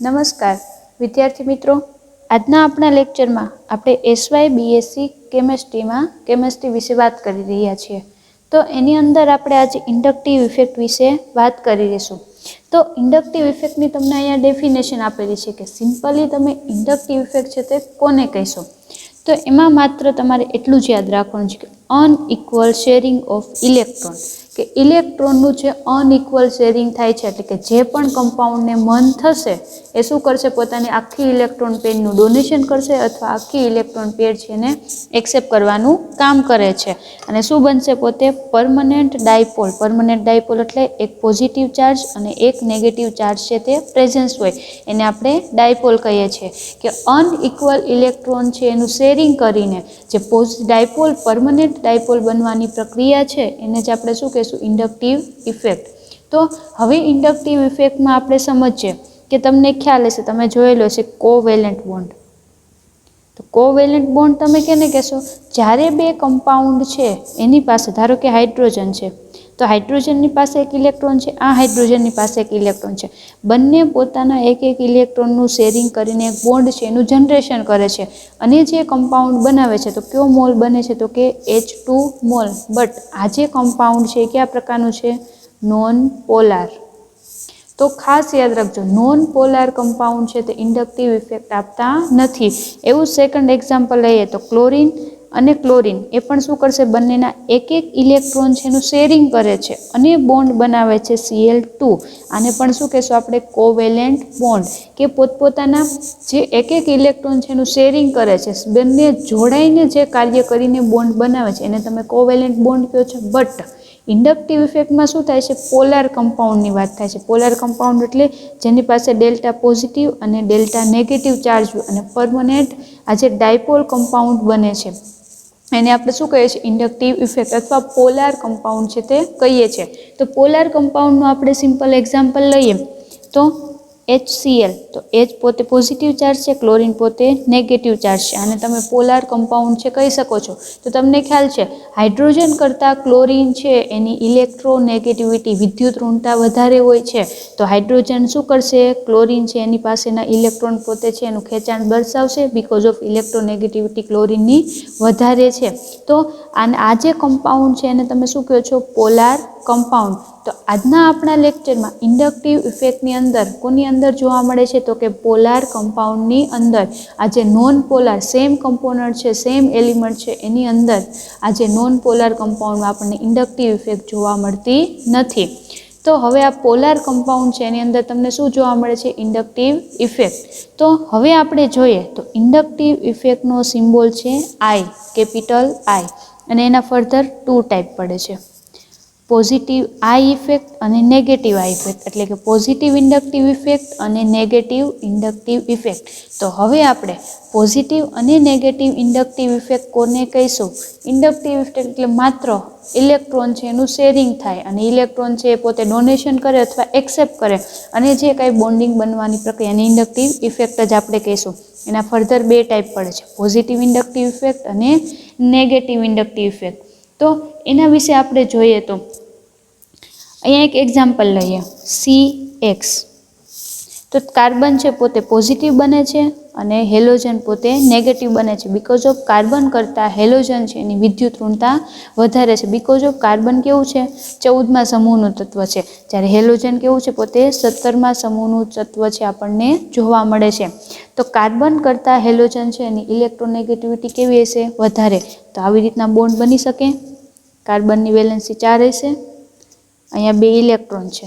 નમસ્કાર વિદ્યાર્થી મિત્રો, આજના આપણા લેક્ચરમાં આપણે એસવાય બીએસસી કેમેસ્ટ્રીમાં કેમેસ્ટ્રી વિશે વાત કરી રહ્યા છીએ. તો એની અંદર આપણે આજે ઇન્ડક્ટિવ ઇફેક્ટ વિશે વાત કરી રહીશું. તો ઇન્ડક્ટિવ ઇફેક્ટની તમને અહીંયા ડેફિનેશન આપેલી છે કે સિમ્પલી તમે ઇન્ડક્ટિવ ઇફેક્ટ છે તે કોને કહેશો. તો એમાં માત્ર તમારે એટલું જ યાદ રાખવાનું છે કે અનઇક્વલ શેરિંગ ઓફ ઇલેક્ટ્રોન, કે ઇલેક્ટ્રોનનું જે અનઇક્વલ શેરિંગ થાય છે, એટલે કે જે પણ કમ્પાઉન્ડને મન થશે એ શું કરશે, પોતાની આખી ઇલેક્ટ્રોન પેડનું ડોનેશન કરશે અથવા આખી ઇલેક્ટ્રોન પેડ છે એને એક્સેપ્ટ કરવાનું કામ કરે છે. અને શું બનશે, પોતે પરમનન્ટ ડાયપોલ. પરમનન્ટ ડાયપોલ એટલે એક પોઝિટિવ ચાર્જ અને એક નેગેટિવ ચાર્જ છે તે પ્રેઝન્સ હોય, એને આપણે ડાયપોલ કહીએ છીએ. કે અનઇક્વલ ઇલેક્ટ્રોન છે એનું શેરિંગ કરીને જે ડાયપોલ પરમનન્ટ ડાયપોલ બનવાની પ્રક્રિયા છે એને જ આપણે શું કહીશું, ઇન્ડક્ટિવ ઇફેક્ટ. તો હવે ઇન્ડક્ટિવ ઇફેક્ટમાં આપણે સમજીએ કે તમને ખ્યાલ હશે, તમે જોયેલો હશે કોવેલેન્ટ બોન્ડ. તો કોવેલેન્ટ બોન્ડ તમે કેને કહેશો, જ્યારે બે કમ્પાઉન્ડ છે એની પાસે, ધારો કે હાઇડ્રોજન છે, તો હાઇડ્રોજનની પાસે એક ઇલેક્ટ્રોન છે, આ હાઇડ્રોજનની પાસે એક ઇલેક્ટ્રોન છે. બંને પોતાના એક એક ઇલેક્ટ્રોનનું શેરિંગ કરીને એક બોન્ડ છે એનું જનરેશન કરે છે અને જે કમ્પાઉન્ડ બનાવે છે. તો કયો મોલ બને છે, તો કે H2 મોલ. બટ આ જે કમ્પાઉન્ડ છે એ કયા પ્રકારનું છે, નોન પોલાર. તો ખાસ યાદ રાખજો, નોન પોલાર કમ્પાઉન્ડ છે તે ઇન્ડક્ટિવ ઇફેક્ટ આપતા નથી. એવું સેકન્ડ એક્ઝામ્પલ લઈએ તો ક્લોરિન અને ક્લોરિન એ પણ શું કરશે, બંનેના એક એક ઇલેક્ટ્રોન છે એનું શેરિંગ કરે છે અને બોન્ડ બનાવે છે Cl2. આને પણ શું કહેશું આપણે, કોવેલેન્ટ બોન્ડ. કે પોતપોતાના જે એક એક ઇલેક્ટ્રોન છે એનું શેરિંગ કરે છે, બંને જોડાઈને જે કાર્ય કરીને બોન્ડ બનાવે છે એને તમે કોવેલેન્ટ બોન્ડ કહો છો. બટ ઇન્ડક્ટિવ ઇફેક્ટમાં શું થાય છે, પોલાર કમ્પાઉન્ડની વાત થાય છે. પોલાર કમ્પાઉન્ડ એટલે જેની પાસે ડેલ્ટા પોઝિટિવ અને ડેલ્ટા નેગેટિવ ચાર્જ હોય અને પરમનન્ટ આ જે ડાયપોલ કમ્પાઉન્ડ બને છે એને આપણે શું કહીએ છીએ, ઇન્ડક્ટિવ ઇફેક્ટ અથવા પોલાર કમ્પાઉન્ડ છે તે કહીએ છીએ. તો પોલાર કમ્પાઉન્ડનું આપણે સિમ્પલ એક્ઝામ્પલ લઈએ તો HCl. તો H પોતે પોઝિટિવ ચાર્જ છે, ક્લોરિન પોતે નેગેટિવ ચાર્જ છે. આને તમે પોલાર કમ્પાઉન્ડ છે કહી શકો છો. તો તમને ખ્યાલ છે હાઇડ્રોજન કરતાં ક્લોરિન છે એની ઇલેક્ટ્રોનેગેટિવિટી, વિદ્યુત ઋણતા વધારે હોય છે. તો હાઇડ્રોજન શું કરશે, ક્લોરિન છે એની પાસેના ઇલેક્ટ્રોન પોતે છે એનું ખેંચાણ દર્શાવશે, બિકોઝ ઓફ ઇલેક્ટ્રોનેગેટિવિટી ક્લોરિનની વધારે છે. તો આ જે કમ્પાઉન્ડ છે એને તમે શું કહો છો, પોલાર કમ્પાઉન્ડ. તો આજના આપણા લેક્ચરમાં ઇન્ડક્ટિવ ઇફેક્ટની અંદર કોની અંદર જોવા મળે છે, તો કે પોલાર કમ્પાઉન્ડની અંદર. આ જે નોન પોલાર સેમ કમ્પોનન્ટ છે, સેમ એલિમેન્ટ છે, એની અંદર આ જે નોન પોલાર કમ્પાઉન્ડમાં આપણને ઇન્ડક્ટિવ ઇફેક્ટ જોવા મળતી નથી. તો હવે આ પોલાર કમ્પાઉન્ડ છે એની અંદર તમને શું જોવા મળે છે, ઇન્ડક્ટિવ ઇફેક્ટ. તો હવે આપણે જોઈએ તો ઇન્ડક્ટિવ ઇફેક્ટનો સિમ્બોલ છે I, કેપિટલ I. અને એના ફર્ધર 2 ટાઈપ પડે છે, પોઝિટિવ I ઇફેક્ટ અને નેગેટિવ I ઇફેક્ટ. એટલે કે પોઝિટિવ ઇન્ડક્ટિવ ઇફેક્ટ અને નેગેટિવ ઇન્ડક્ટિવ ઇફેક્ટ. તો હવે આપણે પોઝિટિવ અને નેગેટિવ ઇન્ડક્ટિવ ઇફેક્ટ કોને કહીશું. ઇન્ડક્ટિવ ઇફેક્ટ એટલે માત્ર ઇલેક્ટ્રોન છે એનું શેરિંગ થાય અને ઇલેક્ટ્રોન છે એ પોતે ડોનેશન કરે અથવા એક્સેપ્ટ કરે અને જે કાંઈ બોન્ડિંગ બનવાની પ્રક્રિયાને ઇન્ડક્ટિવ ઇફેક્ટ જ આપણે કહીશું. એના ફર્ધર 2 ટાઈપ પડે છે, પોઝિટિવ ઇન્ડક્ટિવ ઇફેક્ટ અને નેગેટિવ ઇન્ડક્ટિવ ઇફેક્ટ. તો એના વિશે આપણે જોઈએ તો અહીંયા એક એક્ઝામ્પલ લઈએ, CX. તો કાર્બન છે પોતે પોઝિટિવ બને છે અને હેલોજન પોતે નેગેટિવ બને છે. બિકોઝ ઓફ કાર્બન કરતાં હેલોજન છે એની વિદ્યુત ઋણતા વધારે છે. બિકોઝ ઓફ કાર્બન કેવું છે, 14મા સમૂહનું તત્વ છે, જ્યારે હેલોજન કેવું છે, પોતે 17મા સમૂહનું તત્વ છે આપણને જોવા મળે છે. તો કાર્બન કરતાં હેલોજન છે એની ઇલેક્ટ્રોનેગેટિવિટી કેવી હશે, વધારે. તો આવી રીતના બોન્ડ બની શકે. કાર્બનની વેલેન્સી 4 હશે, અહીંયા 2 ઇલેક્ટ્રોન છે,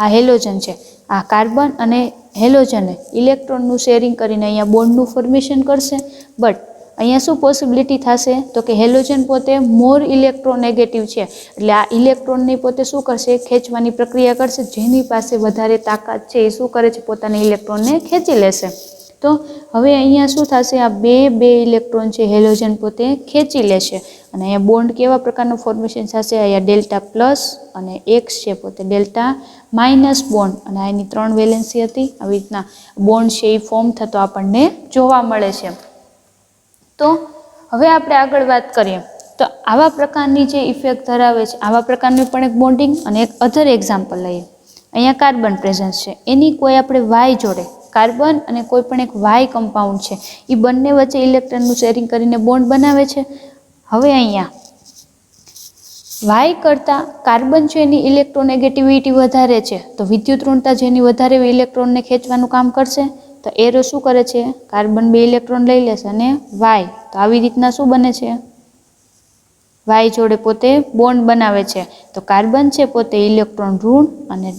આ હેલોજન છે. આ કાર્બન અને હેલોજને ઇલેક્ટ્રોનનું શેરિંગ કરીને અહીંયા બોન્ડનું ફોર્મેશન કરશે. બટ અહીંયા શું પોસિબિલિટી થશે, તો કે હેલોજન પોતે મોર ઇલેક્ટ્રોનેગેટિવ છે, એટલે આ ઇલેક્ટ્રોનની પોતે શું કરશે, ખેંચવાની પ્રક્રિયા કરશે. જેની પાસે વધારે તાકાત છે એ શું કરે છે, પોતાના ઇલેક્ટ્રોનને ખેંચી લેશે. તો હવે અહીંયા શું થશે, આ બે ઇલેક્ટ્રોન છે હેલોજન પોતે ખેંચી લેશે અને અહીંયા બોન્ડ કેવા પ્રકારનું ફોર્મેશન થશે, અહીંયા ડેલ્ટા પ્લસ અને X છે પોતે ડેલ્ટા માઇનસ બોન્ડ. અને આની 3 વેલેન્સી હતી. આવી રીતના બોન્ડ છે એ ફોર્મ થતો આપણને જોવા મળે છે. તો હવે આપણે આગળ વાત કરીએ તો આવા પ્રકારની જે ઇફેક્ટ ધરાવે છે, આવા પ્રકારનું પણ એક બોન્ડિંગ અને એક અધર એક્ઝામ્પલ લઈએ. અહીંયા કાર્બન પ્રેઝન્સ છે, એની કોઈ આપણે વાય જોડે કાર્બન અને કોઈ પણ એક વાય કમ્પાઉન્ડ છે એ બંને વચ્ચે ઇલેક્ટ્રોનનું શેરિંગ કરીને બોન્ડ બનાવે છે. હવે અહીંયા વાય કરતાં કાર્બન છે એની ઇલેક્ટ્રોનેગેટિવિટી વધારે છે, તો વિદ્યુત ઋણતા જેની વધારે ઇલેક્ટ્રોનને ખેંચવાનું કામ કરશે. તો એરો શું કરે છે, કાર્બન 2 ઇલેક્ટ્રોન લઈ લેશે અને વાય, તો આવી રીતના શું બને છે, વાય જોડે પોતે બોન્ડ બનાવે છે. તો કાર્બન છે પોતે ઇલેક્ટ્રોન ઋણ અને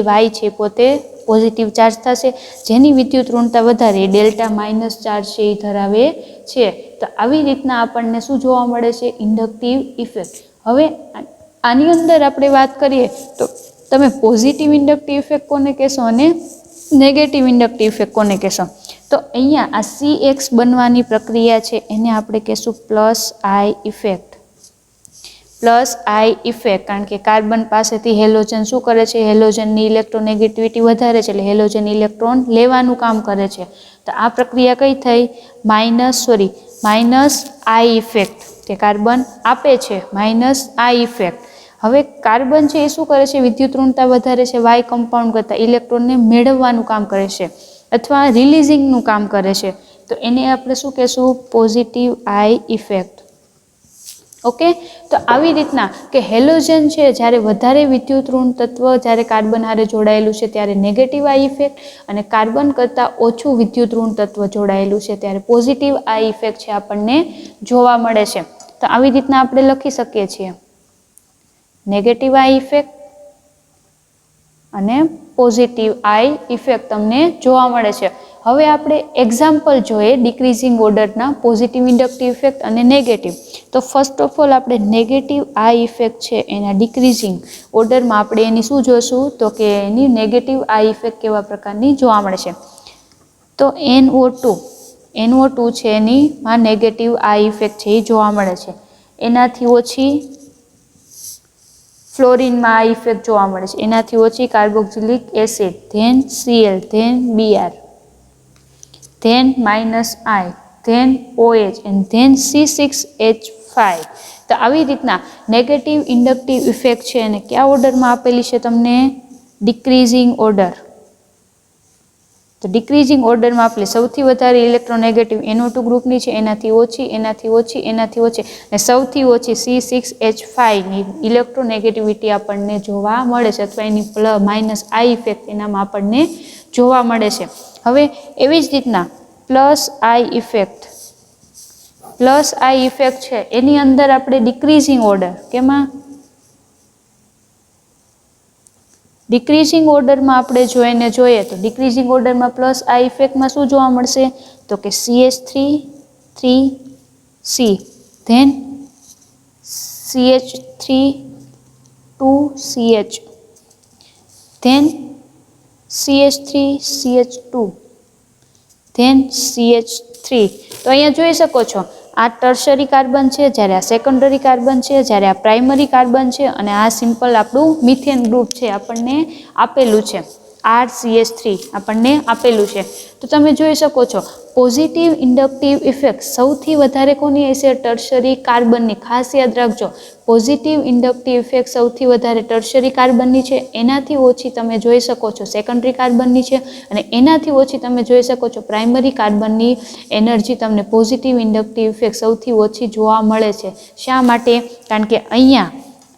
વાય છે પોતે પોઝિટિવ ચાર્જ થશે, જેની વિદ્યુત ઋણતા વધારે ડેલ્ટા માઇનસ ચાર્જ છે એ ધરાવે છે. તો આવી રીતના આપણને શું જોવા મળે છે, ઇન્ડક્ટિવ ઇફેક્ટ. હવે આની અંદર આપણે વાત કરીએ તો તમે પોઝિટિવ ઇન્ડક્ટિવ ઇફેક્ટ કોને કહેશો અને નેગેટિવ ઇન્ડક્ટિવ ઇફેક્ટ કોને કહેશો? તો અહીંયા આ CX બનવાની પ્રક્રિયા છે એને આપણે કહેશું પ્લસ આઈ ઇફેક્ટ. પ્લસ આઈ ઇફેક્ટ, કારણ કે કાર્બન પાસેથી હેલોજન શું કરે છે, હેલોજનની ઇલેક્ટ્રોનેગેટિવિટી વધારે છે, એટલે હેલોજન ઇલેક્ટ્રોન લેવાનું કામ કરે છે. તો આ પ્રક્રિયા કઈ થઈ, માઇનસ આઈ ઇફેક્ટ, કે કાર્બન આપે છે માઇનસ આઈ ઇફેક્ટ. હવે કાર્બન છે એ શું કરે છે, વિદ્યુત ઋણતા વધારે છે વાય કમ્પાઉન્ડ કરતાં, ઇલેક્ટ્રોનને મેળવવાનું કામ કરે છે અથવા રિલીઝિંગનું કામ કરે છે. તો એને આપણે શું કહેશું, પોઝિટિવ આઈ ઇફેક્ટ. ઓકે, તો આવી રીતના કે હેલોજન છે જ્યારે વધારે વિદ્યુત ઋણ તત્વ જ્યારે કાર્બન હારે જોડાયેલું છે ત્યારે નેગેટિવ આઈ ઇફેક્ટ, અને કાર્બન કરતાં ઓછું વિદ્યુત ઋણ તત્વ જોડાયેલું છે ત્યારે પોઝિટિવ આઈ ઇફેક્ટ છે આપણને જોવા મળે છે. તો આવી રીતના આપણે લખી શકીએ છીએ, નેગેટિવ આઈ ઇફેક્ટ અને પોઝિટિવ આઈ ઇફેક્ટ તમને જોવા મળે છે. હવે આપણે એક્ઝામ્પલ જોઈએ ડિક્રીઝિંગ ઓર્ડરના પોઝિટિવ ઇન્ડક્ટિવ ઇફેક્ટ અને નેગેટિવ. તો ફર્સ્ટ ઓફ ઓલ આપણે નેગેટિવ આઈ ઇફેક્ટ છે એના ડિક્રીઝિંગ ઓર્ડરમાં આપણે એની શું જોશું, તો કે એની નેગેટિવ આઈ ઇફેક્ટ કેવા પ્રકારની જોવા મળે છે. તો NO2 છે એની માં નેગેટિવ આઈ ઇફેક્ટ છે એ જોવા મળે છે. એનાથી ઓછી ફ્લોરિનમાં આ ઇફેક્ટ જોવા મળે છે, એનાથી ઓછી carboxylic acid, then Cl, then Br, then -I, then OH and then C6H5. તો આવી રીતના નેગેટિવ ઇન્ડક્ટિવ ઇફેક્ટ છે અને કયા ઓર્ડરમાં આપેલી છે તમને, ડિક્રીઝિંગ ઓર્ડર. તો ડિક્રીઝિંગ ઓર્ડરમાં આપણે સૌથી વધારે ઇલેક્ટ્રોનેગેટિવ NO2 ગ્રુપની છે, એનાથી ઓછી, એનાથી ઓછી, એનાથી ઓછી, અને સૌથી ઓછી C6H5ની ઇલેક્ટ્રોનેગેટિવિટી આપણને જોવા મળે છે, અથવા એની -I ઇફેક્ટ એનામાં આપણને જોવા મળે છે. હવે એવી જ રીતના પ્લસ આઈ ઇફેક્ટ છે એની અંદર આપણે ડિક્રીઝિંગ ઓર્ડર, કેમાં ડિક્રીઝિંગ ઓર્ડરમાં આપણે જોઈએ તો ડિક્રીઝિંગ ઓર્ડરમાં પ્લસ આઈ ઇફેક્ટમાં શું જોવા મળશે, તો કે CH3 3C, than CH3 2CH, than CH3 CH2, than CH3. તો અહીંયા જોઈ શકો છો આ ટર્શરી કાર્બન છે, જ્યારે આ સેકન્ડરી કાર્બન છે, જ્યારે આ પ્રાઇમરી કાર્બન છે, અને આ સિમ્પલ આપણું મિથેન ગ્રુપ છે આપણને આપેલું છે, RCH3 આપણને આપેલું છે. તો તમે જોઈ શકો છો પોઝિટિવ ઇન્ડક્ટિવ ઇફેક્ટ સૌથી વધારે કોની હશે, ટર્શરી કાર્બનની. ખાસ યાદ રાખજો, પોઝિટિવ ઇન્ડક્ટિવ ઇફેક્ટ સૌથી વધારે ટર્શરી કાર્બનની છે, એનાથી ઓછી તમે જોઈ શકો છો સેકન્ડરી કાર્બનની છે, અને એનાથી ઓછી તમે જોઈ શકો છો પ્રાઇમરી કાર્બનની એનર્જી તમને પોઝિટિવ ઇન્ડક્ટિવ ઇફેક્ટ સૌથી ઓછી જોવા મળે છે. શા માટે? કારણ કે અહીંયા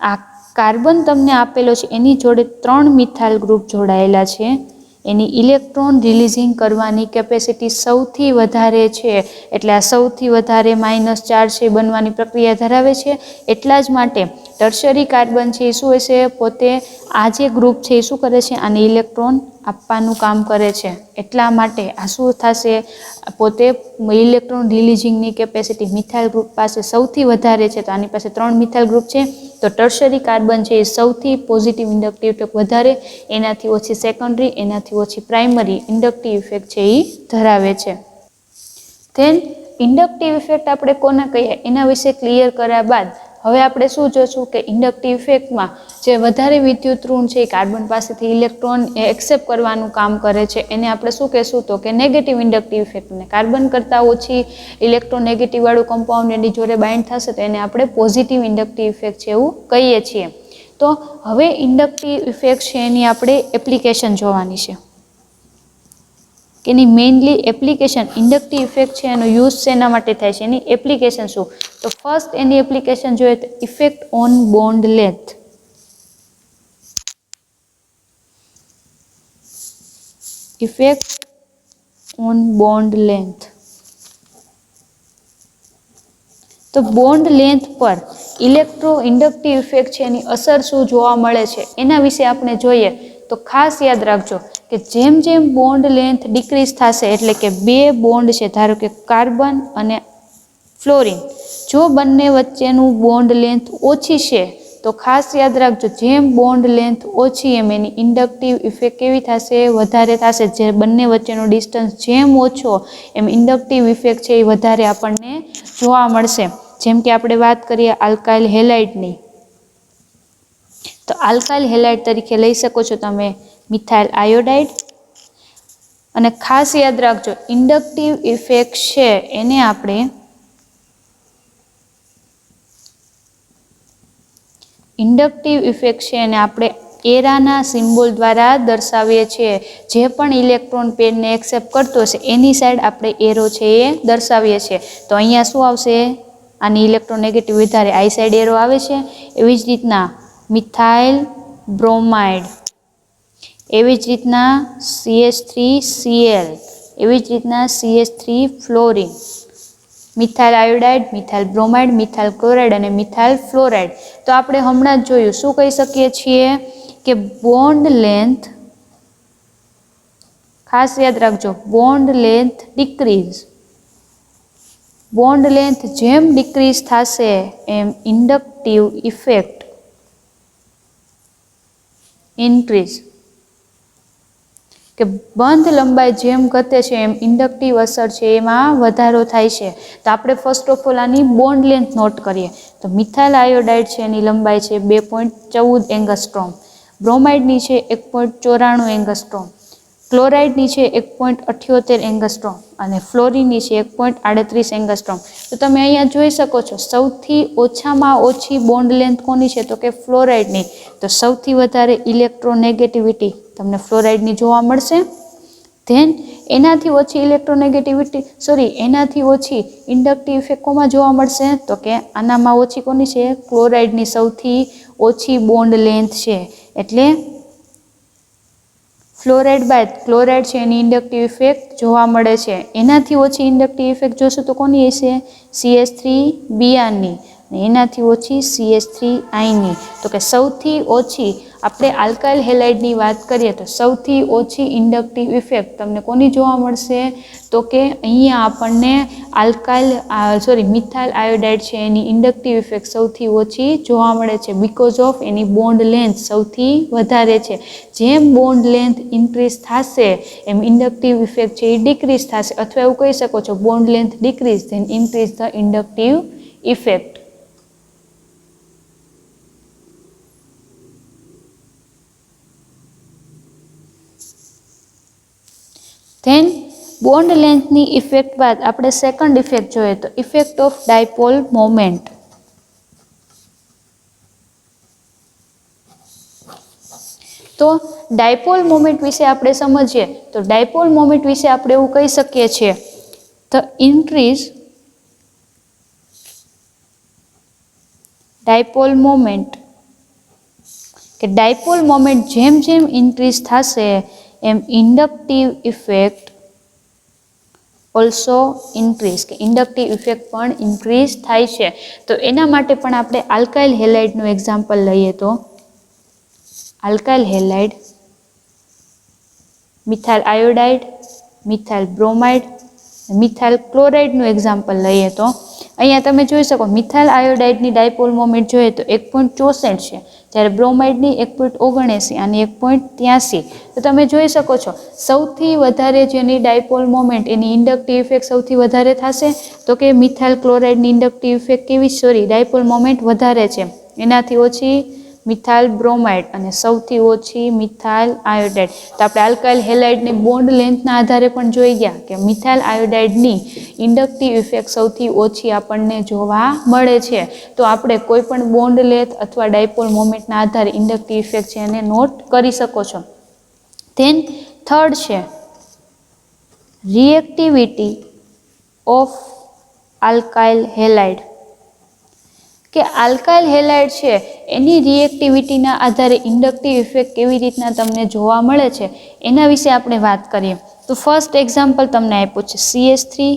આ કાર્બન તમને આપેલો છે એની જોડે 3 મિથાઇલ ગ્રુપ જોડાયેલા છે, એની ઇલેક્ટ્રોન રિલીઝિંગ કરવાની કેપેસિટી સૌથી વધારે છે, એટલે આ સૌથી વધારે માઇનસ ચાર્જ છે બનવાની પ્રક્રિયા ધરાવે છે. એટલા જ માટે ટર્શરી કાર્બન છે એ શું હશે, પોતે આ જે ગ્રુપ છે એ શું કરે છે, આને ઇલેક્ટ્રોન આપવાનું કામ કરે છે. એટલા માટે આ શું થશે, પોતે ઇલેક્ટ્રોન રિલીઝિંગની કેપેસિટી મિથાઇલ ગ્રુપ પાસે સૌથી વધારે છે, તો આની પાસે 3 મિથાઇલ ગ્રુપ છે, તો ટર્શરી કાર્બન છે એ સૌથી પોઝિટિવ ઇન્ડક્ટિવ ઇફેક્ટ વધારે, એનાથી ઓછી સેકન્ડરી, એનાથી ઓછી પ્રાઇમરી ઇન્ડક્ટિવ ઇફેક્ટ છે એ ધરાવે છે. ધેન ઇન્ડક્ટિવ ઇફેક્ટ આપણે કોને કહીએ એના વિશે ક્લિયર કર્યા બાદ હવે આપણે શું જોશું કે ઇન્ડક્ટિવ ઇફેક્ટમાં જે વધારે વિદ્યુત ઋણ છે એ કાર્બન પાસેથી ઇલેક્ટ્રોન એક્સેપ્ટ કરવાનું કામ કરે છે, એને આપણે શું કહેશું, તો કે નેગેટિવ ઇન્ડક્ટિવ ઇફેક્ટને. કાર્બન કરતાં ઓછી ઇલેક્ટ્રોનેગેટિવ વાળું કમ્પાઉન્ડ એની જોડે બાઇન્ડ થશે તો એને આપણે પોઝિટિવ ઇન્ડક્ટિવ ઇફેક્ટ છે એવું કહીએ છીએ. તો હવે ઇન્ડક્ટિવ ઇફેક્ટ છે એની આપણે એપ્લિકેશન જોવાની છે કે એની મેઇનલી એપ્લિકેશન ઇન્ડક્ટિવ ઇફેક્ટ છે એનો યુઝ શેના માટે થાય છે, એની એપ્લિકેશન શું. તો ફર્સ્ટ એની એપ્લિકેશન જોઈએ તો effect on bond length. Effect on bond length. તો બોન્ડ લેન્થ પર ઇલેક્ટ્રો ઇન્ડક્ટિવ ઇફેક્ટ છે એની અસર શું જોવા મળે છે એના વિશે આપણે જોઈએ. તો ખાસ યાદ રાખજો કે જેમ જેમ બોન્ડ લેન્થ ડિક્રીઝ થશે, એટલે કે બે બોન્ડ છે, ધારો કે કાર્બન અને ફ્લોરિન, જો બંને વચ્ચેનું બોન્ડ લેન્થ ઓછી છે તો ખાસ યાદ રાખજો જેમ બોન્ડ લેન્થ ઓછી એમ એની ઇન્ડક્ટિવ ઇફેક્ટ કેવી થશે, વધારે થશે. જે બંને વચ્ચેનો ડિસ્ટન્સ જેમ ઓછો એમ ઇન્ડક્ટિવ ઇફેક્ટ છે એ વધારે આપણને જોવા મળશે. જેમ કે આપણે વાત કરીએ આલ્કાઇલ હેલાઇડની, તો આલ્કાઇલ હેલાઇડ તરીકે લઈ શકો છો તમે મિથાઇલ આયોડાઇડ. અને ખાસ યાદ રાખજો ઇન્ડક્ટિવ ઇફેક્ટ છે એને આપણે એરાના સિમ્બોલ દ્વારા દર્શાવીએ છીએ. જે પણ ઇલેક્ટ્રોન પેરને એક્સેપ્ટ કરતો હશે એની સાઈડ આપણે એરો છે એ દર્શાવીએ છીએ. તો અહીંયા શું આવશે, આની ઇલેક્ટ્રોનેગેટિવ વધારે આઈ સાઈડ એરો આવે છે. એવી જ રીતના મિથાઇલ બ્રોમાઇડ, એવી જ રીતના CH3Cl, એવી જ રીતના CH3 fluorine, methyl iodide, methyl bromide, methyl chloride અને મિથાઇલ ફ્લોરાઇડ. તો આપણે હમણાં જ જોયું શું કહી શકીએ છીએ કે બોન્ડ લેન્થ, ખાસ યાદ રાખજો bond length decrease, bond length જેમ ડિક્રીઝ થશે એમ ઇન્ડક્ટિવ ઇફેક્ટ ઇન્ક્રીઝ, કે બંધ લંબાઈ જેમ ઘટે છે એમ ઇન્ડક્ટિવ અસર છે એમાં વધારો થાય છે. તો આપણે ફર્સ્ટ ઓફ ઓલ આની બોન્ડ લેન્થ નોટ કરીએ. તો મિથાઇલ આયોડાઇડ છે એની લંબાઈ છે 2.14 એંગસ્ટ્રોમ, બ્રોમાઇડની છે 1.94 એંગસ્ટ્રોમ, ક્લોરાઇડની છે 1.78 એંગસ્ટ્રોમ અને ફ્લોરિનની છે 1.38 એંગસ્ટ્રોમ. તો તમે અહીંયા જોઈ શકો છો સૌથી ઓછામાં ઓછી બોન્ડ લેન્થ કોની છે, તો કે ફ્લોરાઇડની. તો સૌથી વધારે ઇલેક્ટ્રોનેગેટિવિટી તમને ફ્લોરાઇડની જોવા મળશે. ધેન એનાથી ઓછી એનાથી ઓછી ઇન્ડક્ટિવ ઇફેક્ટ કોમાં જોવા મળશે, તો કે આનામાં ઓછી કોની છે, ક્લોરાઇડની સૌથી ઓછી બોન્ડ લેન્થ છે. એટલે ફ્લોરાઇડ બાદ ક્લોરાઇડ છે એની ઇન્ડક્ટિવ ઇફેક્ટ જોવા મળે છે. એનાથી ઓછી ઇન્ડક્ટિવ ઇફેક્ટ જોશું તો કોની હશે, CH3Br ની, એનાથી ઓછી CH3I ની. તો કે સૌથી ઓછી આપણે આલ્કાઇલ હેલાઇડની વાત કરીએ તો સૌથી ઓછી ઇન્ડક્ટિવ ઇફેક્ટ તમને કોની જોવા મળશે, તો કે અહીંયા આપણને મિથાઇલ આયોડાઇડ છે એની ઇન્ડક્ટિવ ઇફેક્ટ સૌથી ઓછી જોવા મળે છે, because of any bond length સૌથી વધારે છે. જેમ બોન્ડ લેન્થ ઇન્ક્રીઝ થશે એમ ઇન્ડક્ટિવ ઇફેક્ટ છે એ ડિક્રીઝ થશે, અથવા એવું કહી શકો છો bond length decrease then increase the inductive effect. Then bond લેન્થની ઇફેક્ટ બાદ આપણે સેકન્ડ ઇફેક્ટ જોઈએ તો ઇફેક્ટ ઓફ ડાયપોલ મોમેન્ટ. તો ડાયપોલ મોમેન્ટ વિશે આપણે સમજીએ તો ડાયપોલ મોમેન્ટ વિશે આપણે એવું કહી શકીએ છીએ ધ ઇન્ક્રીઝ ડાયપોલ મોમેન્ટ, કે ડાયપોલ મોમેન્ટ જેમ જેમ ઇન્ક્રીઝ થશે એમ ઇન્ડક્ટિવ ઇફેક્ટ ઓલ્સો ઇન્ક્રીઝ, કે ઇન્ડક્ટિવ ઇફેક્ટ પણ ઇન્ક્રીઝ થાય છે. તો એના માટે પણ આપણે આલ્કાઇલ હેલાઇડનું એક્ઝામ્પલ લઈએ તો alkyl halide, methyl iodide, methyl bromide, methyl ક્લોરાઇડનું એક્ઝામ્પલ લઈએ તો અહીંયા તમે જોઈ શકો મિથાઇલ આયોડાઇડની ડાયપોલ મોમેન્ટ જોઈએ તો 1.64 છે, જ્યારે બ્રોમાઇડની 1.79 અને 1.83. તો તમે જોઈ શકો છો સૌથી વધારે જેની ડાયપોલ મોમેન્ટ એની ઇન્ડક્ટિવ ઇફેક્ટ સૌથી વધારે થશે, તો કે મિથાઇલ ક્લોરાઇડની ઇન્ડક્ટિવ ઇફેક્ટ ડાયપોલ મોમેન્ટ વધારે છે, એનાથી ઓછી મિથાઇલ બ્રોમાઇડ અને સૌથી ઓછી મિથાઇલ આયોડાઇડ. તો આપણે આલ્કાઇલ હેલાઇડની બોન્ડ લેન્થના આધારે પણ જોઈ ગયા કે મિથાઇલ આયોડાઇડની ઇન્ડક્ટિવ ઇફેક્ટ સૌથી ઓછી આપણને જોવા મળે છે. તો આપણે કોઈ પણ બોન્ડ લેન્થ અથવા ડાયપોલ મોમેન્ટના આધારે ઇન્ડક્ટિવ ઇફેક્ટ છે એને નોટ કરી શકો છો. ધેન થર્ડ છે રિએક્ટિવિટી ઓફ આલ્કાઇલ હેલાઇડ, કે આલ્કાઇલ હેલાઇડ છે એની રિએક્ટિવિટીના આધારે ઇન્ડક્ટિવ ઇફેક્ટ કેવી રીતના તમને જોવા મળે છે એના વિશે આપણે વાત કરીએ. તો ફર્સ્ટ એક્ઝામ્પલ તમને આપ્યું છે CH3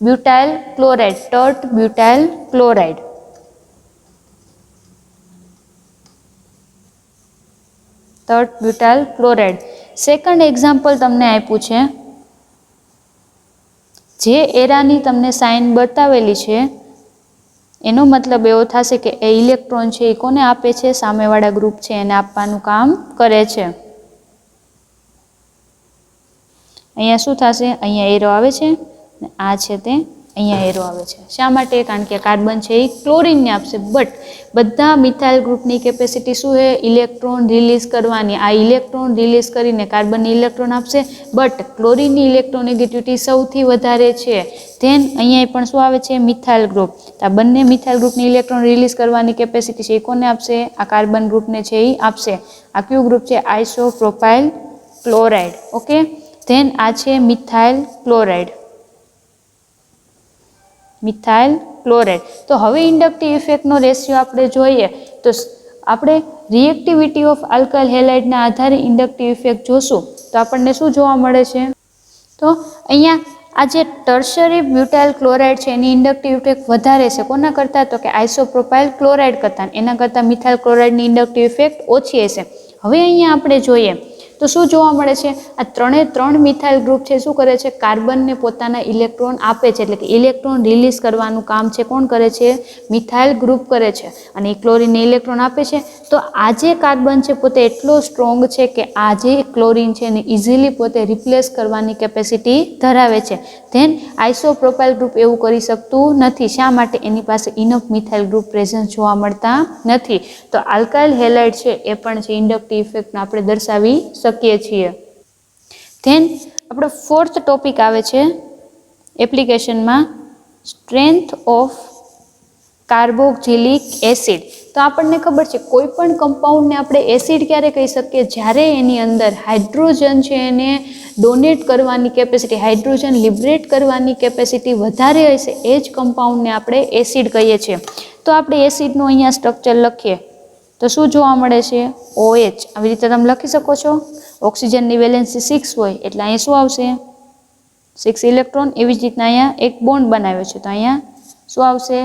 butyl chloride, tert butyl chloride. Tert butyl chloride. Second example તમને આપ્યું છે, જે એરાની તમને સાઇન બતાવેલી છે એનો મતલબ એવો થશે કે એ ઇલેક્ટ્રોન છે એ કોને આપે છે, સામેવાળા ગ્રુપ છે એને આપવાનું કામ કરે છે. અહીંયા શું થશે, અહીંયા એરો આવે છે ને આ છે તે અહીંયા એરો આવે છે. શા માટે? કારણ કે કાર્બન છે એ ક્લોરીનને આપશે. બટ બધા મિથાઇલ ગ્રુપની કેપેસિટી શું છે, ઇલેક્ટ્રોન રિલીઝ કરવાની. આ ઇલેક્ટ્રોન રિલીઝ કરીને કાર્બનની ઇલેક્ટ્રોન આપશે, બટ ક્લોરીનની ઇલેક્ટ્રોનેગેટિવિટી સૌથી વધારે છે. ધેન અહીંયા પણ શું આવે છે, મિથાઇલ ગ્રુપ. આ બંને મિથાઇલ ગ્રુપની ઇલેક્ટ્રોન રિલીઝ કરવાની કેપેસિટી છે એ કોને આપશે, આ કાર્બન ગ્રુપને છે એ આપશે. આ કયું ગ્રુપ છે, આઇસોપ્રોપાઇલ ક્લોરાઇડ. ઓકે, ધેન આ છે મિથાઇલ ક્લોરાઇડ. Methyl chloride. તો હવે ઇન્ડક્ટિવ ઇફેક્ટનો રેશિયો આપણે જોઈએ તો આપણે રિએક્ટિવિટી ઓફ આલ્કાઇલ હેલાઇડના આધારે ઇન્ડક્ટિવ ઇફેક્ટ જોશું તો આપણને શું જોવા મળે છે. તો અહીંયા આ જે ટર્શરી બ્યુટાઇલ ક્લોરાઇડ છે એની ઇન્ડક્ટિવ ઇફેક્ટ વધારે છે કોના કરતાં, તો કે આઇસોપ્રોપાઇલ ક્લોરાઇડ કરતાં. એના કરતાં મિથાઇલ ક્લોરાઇડની ઇન્ડક્ટિવ ઇફેક્ટ ઓછી હશે. હવે અહીંયા આપણે જોઈએ તો શું જોવા મળે છે, આ ત્રણ મિથાઇલ ગ્રુપ છે શું કરે છે, કાર્બનને પોતાના ઇલેક્ટ્રોન આપે છે. એટલે કે ઇલેક્ટ્રોન રિલીઝ કરવાનું કામ છે કોણ કરે છે, મિથાઇલ ગ્રુપ કરે છે. અને એ ક્લોરીનને ઇલેક્ટ્રોન આપે છે. તો આ જે કાર્બન છે પોતે એટલો સ્ટ્રોંગ છે કે આ જે ક્લોરીન છે એને ઇઝીલી પોતે રિપ્લેસ કરવાની કેપેસિટી ધરાવે છે. ધેન આઇસોપ્રોપાઇલ ગ્રુપ એવું કરી શકતું નથી. શા માટે? એની પાસે ઇનફ મિથાઇલ ગ્રુપ પ્રેઝન્સ જોવા મળતા નથી. તો આલ્કાઇલ હેલાઇડ છે એ પણ છે ઇન્ડક્ટિવ ઇફેક્ટને આપણે દર્શાવી શકીએ છીએ. ધેન આપણો ફોર્થ ટોપિક આવે છે એપ્લિકેશનમાં સ્ટ્રેન્થ ઓફ કાર્બોક્સિલિક એસિડ. તો આપણને ખબર છે કોઈ પણ કમ્પાઉન્ડને આપણે એસિડ ક્યારે કહી શકીએ, જ્યારે એની અંદર હાઇડ્રોજન છે એને ડોનેટ કરવાની કેપેસિટી, હાઇડ્રોજન લિબરેટ કરવાની કેપેસિટી વધારે હશે એ જ કમ્પાઉન્ડને આપણે એસિડ કહીએ છીએ. તો આપણે એસિડનું અહીંયા સ્ટ્રક્ચર લખીએ તો શું જોવા મળે છે, OH. આવી રીતે તમે લખી શકો છો. ઓક્સિજનની વેલેન્સી 6 હોય એટલે અહીંયા શું આવશે, 6 ઇલેક્ટ્રોન. એવી જ રીતના અહીંયા એક બોન્ડ બનાવ્યો છે તો અહીંયા શું આવશે,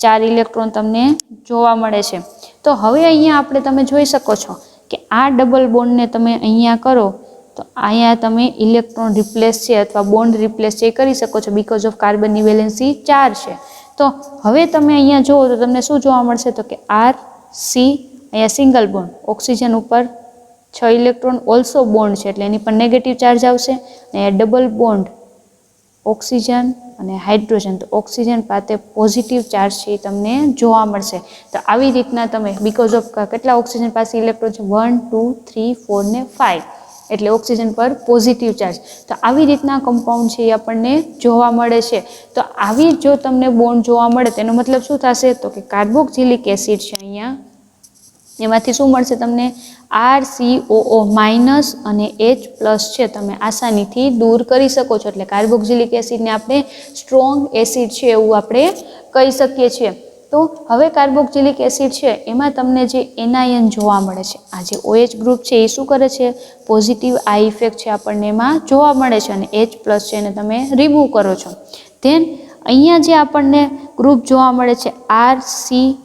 4 ઇલેક્ટ્રોન તમને જોવા મળે છે. તો હવે અહીંયા આપણે તમે જોઈ શકો છો કે આ ડબલ બોન્ડને તમે અહીંયા કરો તો અહીંયા તમે ઇલેક્ટ્રોન રિપ્લેસ છે અથવા બોન્ડ રિપ્લેસ છે એ કરી શકો છો બીકોઝ ઓફ કાર્બનની વેલેન્સી 4 છે. તો હવે તમે અહીંયા જુઓ તો તમને શું જોવા મળશે, તો કે RC અહીંયા સિંગલ બોન્ડ, ઓક્સિજન ઉપર 6 ઇલેક્ટ્રોન ઓલ્સો બોન્ડ છે એટલે એની પર નેગેટિવ ચાર્જ આવશે. અને ડબલ બોન્ડ ઓક્સિજન અને હાઇડ્રોજન, તો ઓક્સિજન પાસે પોઝિટિવ ચાર્જ છે એ તમને જોવા મળશે. તો આવી રીતના તમે બીકોઝ ઓફ કેટલા ઓક્સિજન પાસે ઇલેક્ટ્રોન છે, 1 2 3 4 ને 5 એટલે ઓક્સિજન પર પોઝિટિવ ચાર્જ. તો આવી રીતના કમ્પાઉન્ડ છે એ આપણને જોવા મળે છે. તો આવી જો તમને બોન્ડ જોવા મળે તેનો મતલબ શું થશે, તો કે કાર્બોક્સિલિક એસિડ છે અહીંયા એમાંથી શું મળશે તમને, RCOO માઇનસ અને H પ્લસ છે તમે આસાનીથી દૂર કરી શકો છો. એટલે કાર્બોક્સિલિક એસિડને આપણે સ્ટ્રોંગ એસિડ છે એવું આપણે કહી શકીએ છીએ. તો હવે કાર્બોક્સિલિક એસિડ છે એમાં તમને જે એનાયન જોવા મળે છે, આ જે OH ગ્રુપ છે એ શું કરે છે, પોઝિટિવ આ ઇફેક્ટ છે આપણને એમાં જોવા મળે છે અને H પ્લસ છે એને તમે રિમૂવ કરો છો. ધેન અહીંયા જે આપણને ગ્રુપ જોવા મળે છે RCOO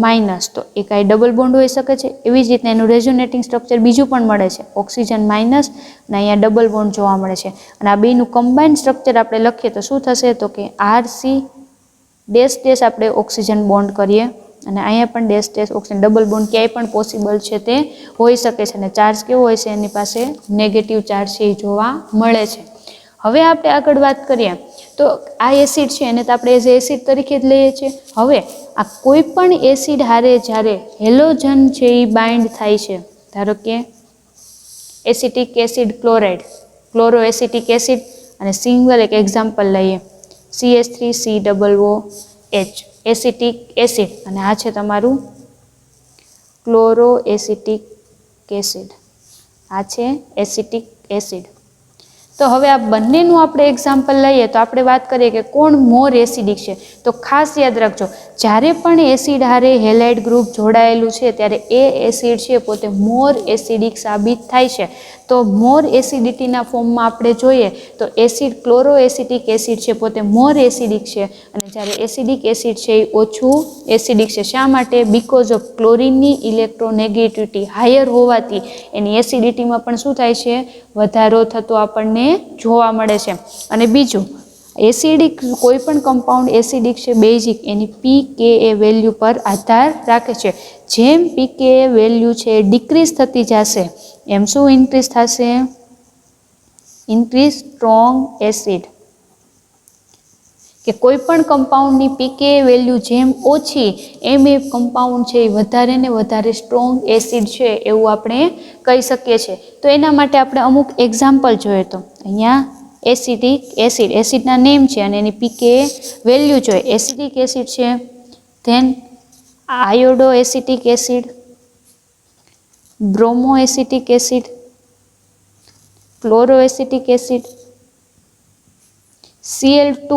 માઇનસ, તો એ કાંઈ ડબલ બોન્ડ હોઈ શકે છે. એવી જ રીતના એનું રેઝોનેટિંગ સ્ટ્રક્ચર બીજું પણ મળે છે, ઓક્સિજન માઇનસ અને અહીંયા ડબલ બોન્ડ જોવા મળે છે. અને આ બેનું કમ્બાઇન્ડ સ્ટ્રક્ચર આપણે લખીએ તો શું થશે, તો કે RC ડેશ ડેશ આપણે ઓક્સિજન બોન્ડ કરીએ અને અહીંયા પણ dash dash oxygen, double bond ક્યાંય પણ પોસિબલ છે તે હોઈ શકે છે. અને ચાર્જ કેવો હોય છે, એની પાસે નેગેટિવ ચાર્જ છે એ જોવા મળે છે. હવે આપણે આગળ વાત કરીએ તો આ એસિડ છે એને તો આપણે એઝ એસિડ તરીકે જ લઈએ છીએ. હવે આ કોઈ પણ એસિડ હારે જ્યારે હેલોજન છે એ બાઇન્ડ થાય છે, ધારો કે acetic acid chloride, chloro acetic acid, અને સિંગલ એક એક્ઝામ્પલ લઈએ CH3COOH એસિટિક એસિડ, અને આ છે તમારું ક્લોરો એસિટિક એસિડ, આ છે એસિટિક એસિડ. તો હવે આ બંનેનું આપણે એક્ઝામ્પલ લઈએ તો આપણે વાત કરીએ કે કોણ મોર એસિડિક છે. તો ખાસ યાદ રાખજો, જ્યારે પણ એસિડ હારે હેલાઇડ ગ્રુપ જોડાયેલું છે ત્યારે એ એસિડ છે પોતે મોર એસિડિક સાબિત થાય છે. તો મોર એસિડિટીના ફોર્મમાં આપણે જોઈએ તો એસિડ ક્લોરો એસિટિક એસિડ છે પોતે મોર એસિડિક છે, અને જ્યારે એસિડિક એસિડ છે એ ઓછું એસિડિક છે. શા માટે? બીકોઝ ઓફ ક્લોરિનની ઇલેક્ટ્રોનેગેટિવિટી હાયર હોવાથી એની એસિડિટીમાં પણ શું થાય છે? વધારો થતો આપણને જોવા મળે છે. અને બીજું, એસિડિક કોઈ પણ કમ્પાઉન્ડ એસિડિક છે બેઝિક, એની pKa વેલ્યુ પર આધાર રાખે છે. જેમ pKa વેલ્યુ છે ડિક્રીઝ થતી જશે એમ શું ઇન્ક્રીઝ થશે? Increase strong acid. કે કોઈ પણ કમ્પાઉન્ડની pKa વેલ્યુ જેમ ઓછી એમ એ કમ્પાઉન્ડ છે એ વધારે ને વધારે સ્ટ્રોંગ એસિડ છે એવું આપણે કહી શકીએ છીએ. તો એના માટે આપણે અમુક એક્ઝામ્પલ જોઈએ તો અહીંયા એસિટિક એસિડ, એસિડના નેમ છે અને એની pKa વેલ્યુ જોઈએ. એસિટિક એસિડ છે, then iodo acetic acid, bromo acetic acid, chloro acetic acid, Cl2.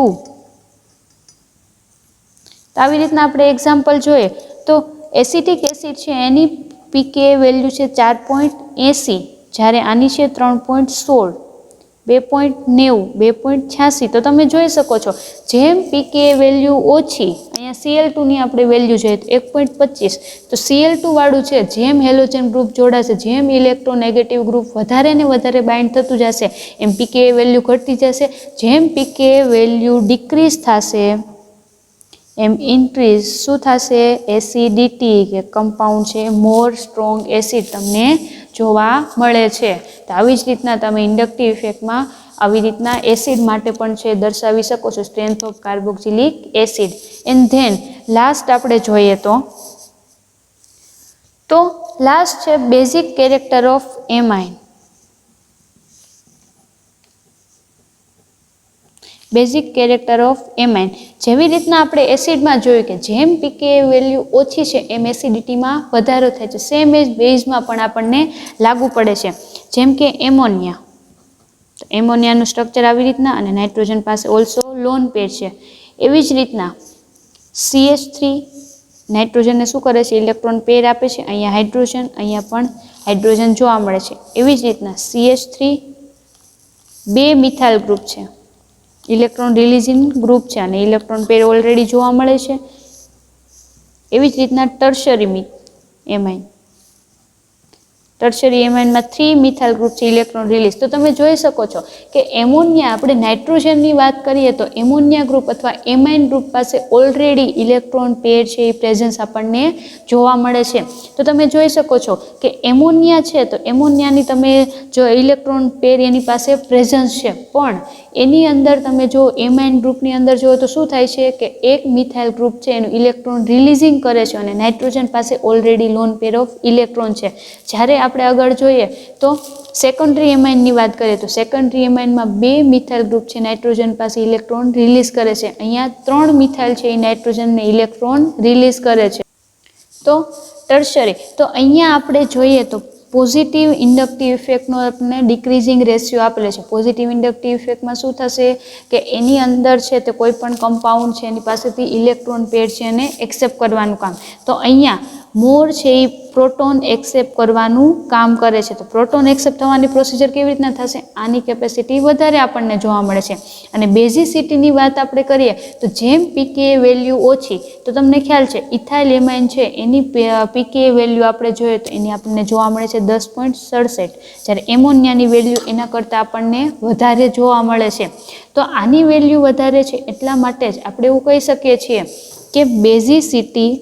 તો આવી રીતના આપણે એક્ઝામ્પલ જોઈએ તો એસિટિક એસિડ છે એની pKa વેલ્યુ છે 4.80, જ્યારે આની છે 3.16, 2.90, 2.86. તો તમે જોઈ શકો છો જેમ pKa વેલ્યુ ઓછી, અહીંયા Cl2ની આપણે વેલ્યુ જોઈએ તો 1.25, તો Cl2 વાળું છે જેમ હેલોજન ગ્રુપ જોડાશે, જેમ ઇલેક્ટ્રોનેગેટિવ ગ્રુપ વધારે ને વધારે બાઇન્ડ થતું જશે એમ pKa વેલ્યુ ઘટતી જશે. જેમ pKa વેલ્યુ ડિક્રીઝ થશે એમ ઇન્ક્રીઝ શું થશે? એસિડિટી, કે કમ્પાઉન્ડ છે મોર સ્ટ્રોંગ એસિડ તમને જોવા મળે છે. તો આવી જ રીતના તમે ઇન્ડક્ટિવ ઇફેક્ટમાં આવી રીતના એસિડ માટે પણ છે દર્શાવી શકો છો, strength of carboxylic acid. And then last આપણે જોઈએ તો લાસ્ટ છે basic character of amine. Basic character of amine, જેવી રીતના આપણે એસિડમાં જોયું કે જેમ pKa વેલ્યુ ઓછી છે એમ એસિડિટીમાં વધારો થાય છે, સેમ એજ બેઝમાં પણ આપણને લાગુ પડે છે. જેમ કે એમોનિયા, તો એમોનિયાનું સ્ટ્રક્ચર આવી રીતના, અને નાઇટ્રોજન પાસે ઓલ્સો લોન પેર છે. એવી જ રીતના CH3 નાઇટ્રોજનને શું કરે છે? ઇલેક્ટ્રોન પેર આપે છે. અહીંયા હાઇડ્રોજન, અહીંયા પણ હાઇડ્રોજન જોવા મળે છે. એવી જ રીતના CH3 બે મિથાઇલ ગ્રુપ છે, ઇલેક્ટ્રોન રિલીઝિંગ ગ્રુપ છે, અને ઇલેક્ટ્રોન પેર ઓલરેડી જોવા મળે છે. એવી જ રીતના ટર્શરી એમાઇન, ટર્શરી એમાઇનમાં 3 મિથાઇલ ગ્રુપ છે, ઇલેક્ટ્રોન રિલીઝ. તો તમે જોઈ શકો છો કે એમોનિયા, આપણે નાઇટ્રોજનની વાત કરીએ તો એમોનિયા ગ્રુપ અથવા એમાઇન ગ્રુપ પાસે ઓલરેડી ઇલેક્ટ્રોન પેર છે એ પ્રેઝન્સ આપણને જોવા મળે છે. તો તમે જોઈ શકો છો કે એમોનિયા છે તો એમોનિયાની તમે જો ઇલેક્ટ્રોન પેર એની પાસે પ્રેઝન્સ છે, પણ એની અંદર તમે જો એમાઇન ગ્રુપની અંદર જુઓ તો શું થાય છે કે એક મિથાઇલ ગ્રુપ છે એનું ઇલેક્ટ્રોન રિલીઝિંગ કરે છે, અને નાઇટ્રોજન પાસે already lone pair of electron છે. જ્યારે આપણે આગળ જોઈએ તો સેકન્ડરી એમાઇનની વાત કરીએ તો સેકન્ડરી એમાઇનમાં બે મિથાઇલ ગ્રુપ છે, નાઇટ્રોજન પાસે ઇલેક્ટ્રોન રિલીઝ કરે છે. અહીંયા 3 મિથાઇલ છે એ નાઇટ્રોજનને ઇલેક્ટ્રોન રિલીઝ કરે છે. તો ટર્શરી, તો અહીંયા આપણે જોઈએ તો પોઝિટિવ ઇન્ડક્ટિવ ઇફેક્ટનો આપણને ડિક્રીઝિંગ રેશિયો આપેલો છે. પોઝિટિવ ઇન્ડક્ટિવ ઇફેક્ટમાં શું થશે કે એની અંદર છે તે કોઈ પણ કમ્પાઉન્ડ છે એની પાસેથી ઇલેક્ટ્રોન પેર છે એને એક્સેપ્ટ કરવાનું કામ, તો અહીંયા મોર છે એ પ્રોટોન એક્સેપ્ટ કરવાનું કામ કરે છે. તો પ્રોટોન એક્સેપ્ટ થવાની પ્રોસિજર કેવી રીતના થશે? આની કેપેસિટી વધારે આપણને જોવા મળે છે. અને બેઝિસિટીની વાત આપણે કરીએ તો જેમ pKa વેલ્યુ ઓછી, તો તમને ખ્યાલ છે ઇથાઇલ એમાઇન છે એની pKa વેલ્યુ આપણે જોઈએ તો એની આપણને જોવા મળે છે 10.67, જ્યારે એમોનિયાની વેલ્યુ એના કરતાં આપણને વધારે જોવા મળે છે. તો આની વેલ્યુ વધારે છે એટલા માટે જ આપણે એવું કહી શકીએ છીએ કે બેઝિસિટી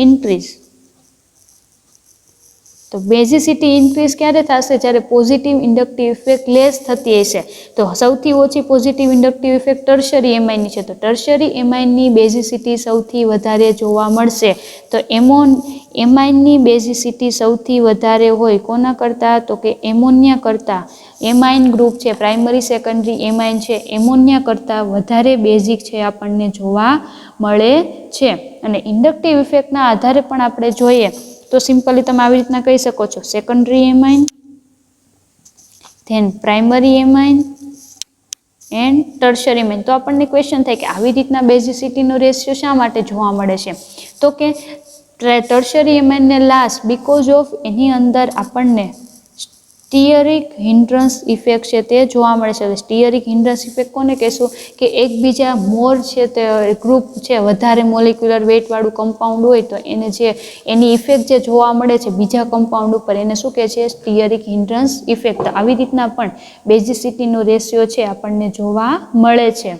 increase. તો બેઝિસિટી ઇન્ક્રીઝ ક્યારે થશે? જ્યારે પોઝિટિવ ઇન્ડક્ટિવ ઇફેક્ટ લેસ થતી હશે. તો સૌથી ઓછી પોઝિટિવ ઇન્ડક્ટિવ ઇફેક્ટ ટર્શરી એમાઇનની છે. તો ટર્શરી એમાઇનની બેઝિસિટી સૌથી વધારે જોવા મળશે. તો એમાઇનની બેઝિસિટી સૌથી વધારે હોય કોના કરતાં? તો કે એમોનિયા કરતાં. એમાઇન ગ્રુપ છે, પ્રાઇમરી સેકન્ડરી એમાઇન છે, એમોનિયા કરતાં વધારે બેઝિક છે આપણને જોવા મળે છે. અને ઇન્ડક્ટિવ ઇફેક્ટના આધારે પણ આપણે જોઈએ તો સિમ્પલી તમે આવી રીતના કહી શકો છો, secondary amine, then primary amine and tertiary amine. તો આપણને ક્વેશ્ચન થાય કે આવી રીતના બેઝિસિટીનો રેશિયો શા માટે જોવા મળે છે? તો કે ટર્શરી એમાઇનને લાસ્ટ બીકોઝ ઓફ એની અંદર આપણને સ્ટીયરિક હિન્ડ્રન્સ ઇફેક્ટ છે તે જોવા મળે છે. સ્ટીયરિક હિન્ડ્રન્સ ઇફેક્ટ કોને કહેશું? કે એકબીજા મોર છે તે ગ્રુપ છે, વધારે મોલિક્યુલર વેઇટવાળું કમ્પાઉન્ડ હોય તો એને જે એની ઇફેક્ટ જે જોવા મળે છે બીજા કમ્પાઉન્ડ ઉપર, એને શું કહે છે? સ્ટીયરિક હિન્ડ્રન્સ ઇફેક્ટ. આવી રીતના પણ બેઝિસિટીનો રેશિયો છે આપણને જોવા મળે છે.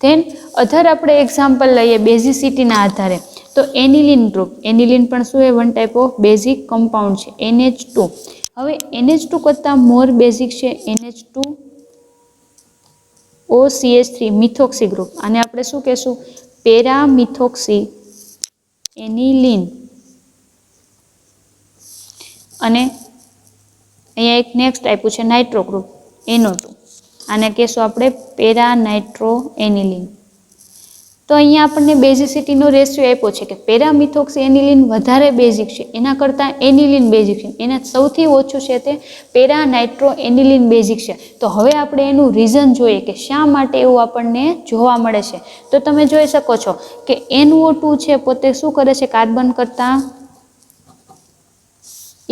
ધેન અધર આપણે એક્ઝામ્પલ લઈએ બેઝિસિટીના આધારે. તો એનિલિન ગ્રુપ, એનિલિન પણ શું એ one type of basic compound છે. NH2. હવે NH2 કરતાં મોર બેઝિક છે NH2OCH3 મિથોક્સી ગ્રુપ. આને આપણે શું કહેશું? પેરામિથોક્સી એનિલિન. અને અહીંયા એક નેક્સ્ટ આપ્યું છે નાઇટ્રો ગ્રુપ, NO2. આને કહેશું આપણે પેરાનાઇટ્રો એનિલિન. તો અહીંયા આપણને બેઝિસિટીનો રેશિયો આપ્યો છે કે પેરામિથોક્સી એનિલિન વધારે બેઝિક છે, એના કરતાં એનિલિન બેઝિક છે, એના સૌથી ઓછું છે તે પેરાનાઇટ્રો એનિલિન બેઝિક છે. તો હવે આપણે એનું રીઝન જોઈએ કે શા માટે એવું આપણને જોવા મળે છે. તો તમે જોઈ શકો છો કે NO2 છે પોતે શું કરે છે? કાર્બન કરતાં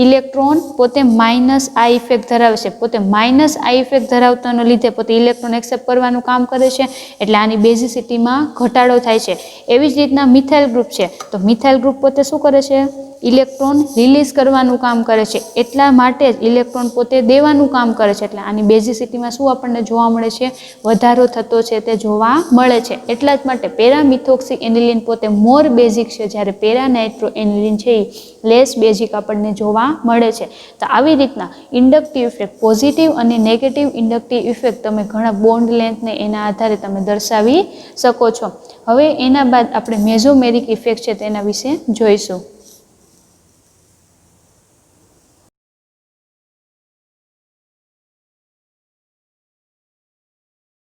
ઇલેક્ટ્રોન પોતે માઇનસ આ ઇફેક્ટ ધરાવે છે. પોતે માઇનસ આ ઇફેક્ટ ધરાવતાનો લીધે પોતે ઇલેક્ટ્રોન એક્સેપ્ટ કરવાનું કામ કરે છે, એટલે આની બેઝિસિટીમાં ઘટાડો થાય છે. એવી જ રીતના મિથાઇલ ગ્રુપ છે. તો મિથાઇલ ગ્રુપ પોતે શું કરે છે? ઇલેક્ટ્રોન રિલીઝ કરવાનું કામ કરે છે, એટલા માટે જ ઇલેક્ટ્રોન પોતે દેવાનું કામ કરે છે. એટલે આની બેઝિસિટીમાં શું આપણને જોવા મળે છે? વધારો થતો છે તે જોવા મળે છે. એટલા જ માટે પેરામિથોક્સી એનિલિન પોતે મોર બેઝિક છે, જ્યારે પેરાનાઇટ્રો એનિલિન છે એ લેસ બેઝિક આપણને જોવા મળે છે. તો આવી રીતના ઇન્ડક્ટિવ ઇફેક્ટ, પોઝિટિવ અને નેગેટિવ ઇન્ડક્ટિવ ઇફેક્ટ તમે ઘણા બોન્ડ લેન્થને એના આધારે તમે દર્શાવી શકો છો. હવે એના બાદ આપણે મેઝોમેરિક ઇફેક્ટ છે તેના વિશે જોઈશું.